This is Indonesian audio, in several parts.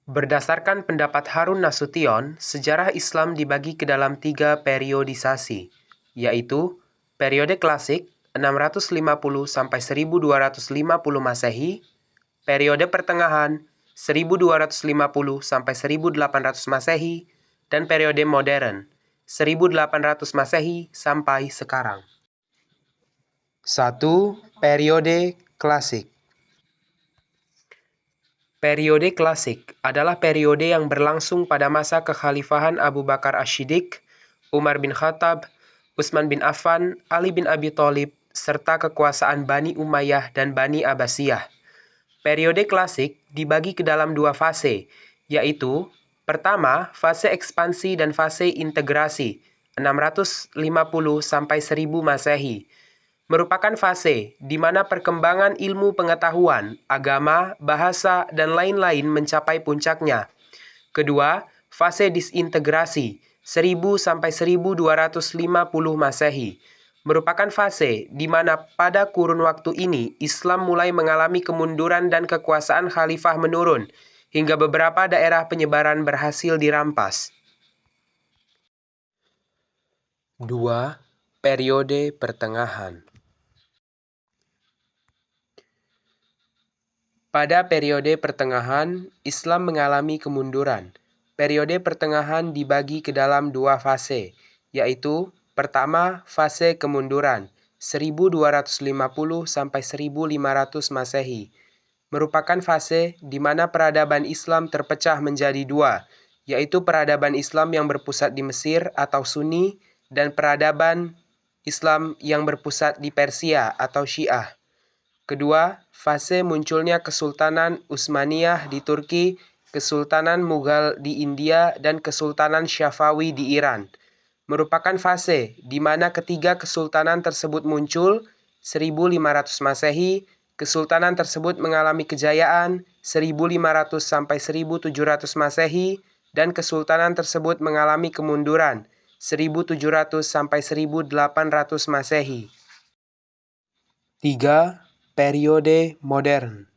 Berdasarkan pendapat Harun Nasution, sejarah Islam dibagi ke dalam 3 periodisasi, yaitu periode klasik 650 sampai 1250 Masehi, periode pertengahan 1250 sampai 1800 Masehi, dan periode modern 1800 Masehi sampai sekarang. 1. Periode klasik. Periode klasik adalah periode yang berlangsung pada masa kekhalifahan Abu Bakar Asy-Syiddiq, Umar bin Khattab, Utsman bin Affan, Ali bin Abi Thalib, serta kekuasaan Bani Umayyah dan Bani Abbasiyah. Periode klasik dibagi ke dalam 2 fase, yaitu pertama, fase ekspansi dan fase integrasi, 650 sampai 1000 Masehi. Merupakan fase di mana perkembangan ilmu pengetahuan, agama, bahasa, dan lain-lain mencapai puncaknya. Kedua, fase disintegrasi 1000 sampai 1250 Masehi. Merupakan fase di mana pada kurun waktu ini Islam mulai mengalami kemunduran dan kekuasaan khalifah menurun, hingga beberapa daerah penyebaran berhasil dirampas. 2. Periode pertengahan. Pada periode pertengahan, Islam mengalami kemunduran. Periode pertengahan dibagi ke dalam 2 fase, yaitu pertama, fase kemunduran 1250 sampai 1500 Masehi. Merupakan fase di mana peradaban Islam terpecah menjadi 2, yaitu peradaban Islam yang berpusat di Mesir atau Sunni dan peradaban Islam yang berpusat di Persia atau Syiah. Kedua, fase munculnya Kesultanan Utsmaniyah di Turki, Kesultanan Mughal di India, dan Kesultanan Syafawi di Iran. Merupakan fase di mana ketiga kesultanan tersebut muncul, 1500 Masehi, kesultanan tersebut mengalami kejayaan, 1500 sampai 1700 Masehi, dan kesultanan tersebut mengalami kemunduran, 1700 sampai 1800 Masehi. 3. Periode modern.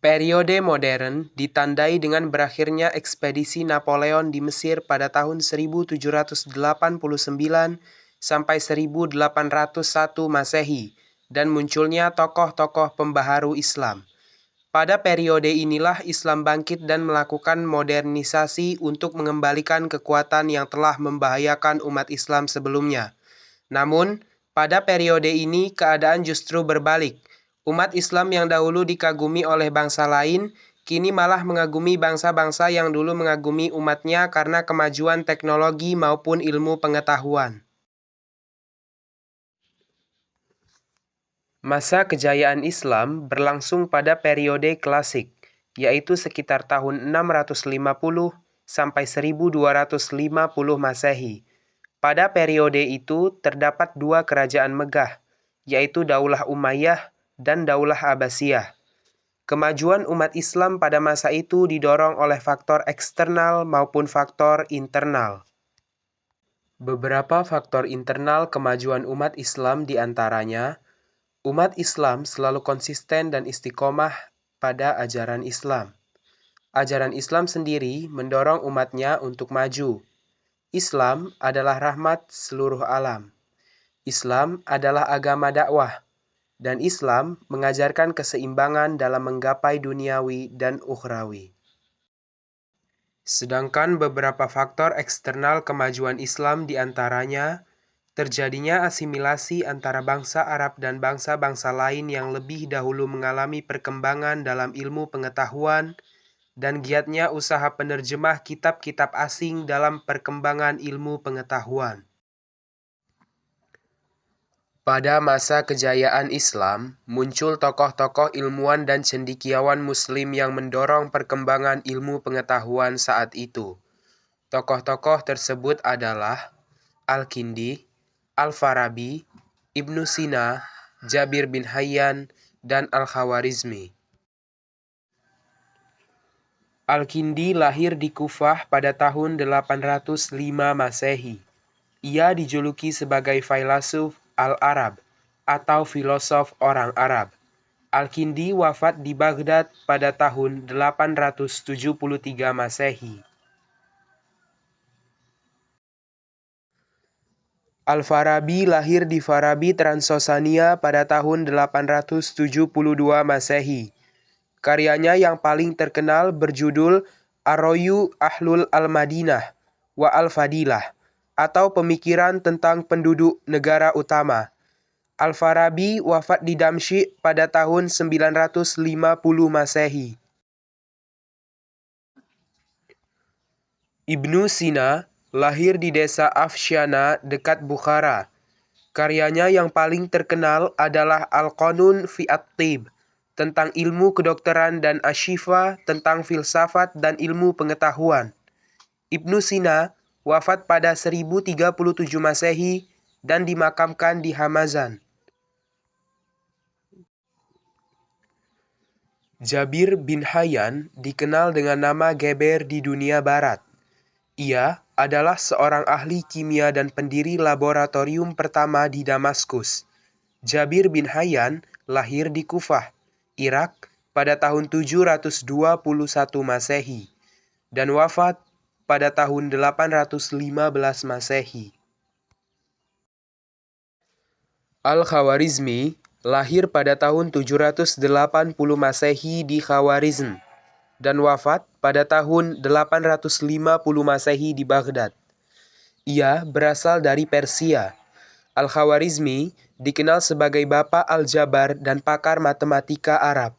Periode modern ditandai dengan berakhirnya ekspedisi Napoleon di Mesir pada tahun 1789 sampai 1801 Masehi dan munculnya tokoh-tokoh pembaharu Islam. Pada periode inilah Islam bangkit dan melakukan modernisasi untuk mengembalikan kekuatan yang telah membahayakan umat Islam sebelumnya. Namun, pada periode ini keadaan justru berbalik. Umat Islam yang dahulu dikagumi oleh bangsa lain, kini malah mengagumi bangsa-bangsa yang dulu mengagumi umatnya karena kemajuan teknologi maupun ilmu pengetahuan. Masa kejayaan Islam berlangsung pada periode klasik, yaitu sekitar tahun 650 sampai 1250 Masehi. Pada periode itu terdapat 2 kerajaan megah, yaitu Daulah Umayyah dan Daulah Abbasiyah. Kemajuan umat Islam pada masa itu didorong oleh faktor eksternal maupun faktor internal. Beberapa faktor internal kemajuan umat Islam diantaranya, umat Islam selalu konsisten dan istiqomah pada ajaran Islam. Ajaran Islam sendiri mendorong umatnya untuk maju. Islam adalah rahmat seluruh alam. Islam adalah agama dakwah, dan Islam mengajarkan keseimbangan dalam menggapai duniawi dan ukhrawi. Sedangkan beberapa faktor eksternal kemajuan Islam diantaranya terjadinya asimilasi antara bangsa Arab dan bangsa-bangsa lain yang lebih dahulu mengalami perkembangan dalam ilmu pengetahuan, dan giatnya usaha penerjemah kitab-kitab asing dalam perkembangan ilmu pengetahuan. Pada masa kejayaan Islam, muncul tokoh-tokoh ilmuwan dan cendekiawan Muslim yang mendorong perkembangan ilmu pengetahuan saat itu. Tokoh-tokoh tersebut adalah Al-Kindi, Al-Farabi, Ibnu Sina, Jabir bin Hayyan, dan Al-Khawarizmi. Al-Kindi lahir di Kufah pada tahun 805 Masehi. Ia dijuluki sebagai Failasuf Al-Arab atau filosof orang Arab. Al-Kindi wafat di Baghdad pada tahun 873 Masehi. Al-Farabi lahir di Farabi, Transosania pada tahun 872 Masehi. Karyanya yang paling terkenal berjudul Ar-Royu Ahlul Al-Madinah wa Al-Fadilah, atau Pemikiran tentang Penduduk Negara Utama. Al-Farabi wafat di Damsyik pada tahun 950 Masehi. Ibnu Sina lahir di desa Afsyana dekat Bukhara. Karyanya yang paling terkenal adalah Al-Qanun fi at-Tib, tentang ilmu kedokteran, dan Asy-Syifa tentang filsafat dan ilmu pengetahuan. Ibnu Sina wafat pada 1037 Masehi dan dimakamkan di Hamazan. Jabir bin Hayyan dikenal dengan nama Geber di dunia barat. Ia adalah seorang ahli kimia dan pendiri laboratorium pertama di Damaskus. Jabir bin Hayyan lahir di Kufah, Irak pada tahun 721 Masehi dan wafat pada tahun 815 Masehi. Al-Khawarizmi lahir pada tahun 780 Masehi di Khawarizm dan wafat pada tahun 850 Masehi di Baghdad. Ia berasal dari Persia. Al-Khawarizmi dikenal sebagai Bapak Al-Jabar dan pakar matematika Arab.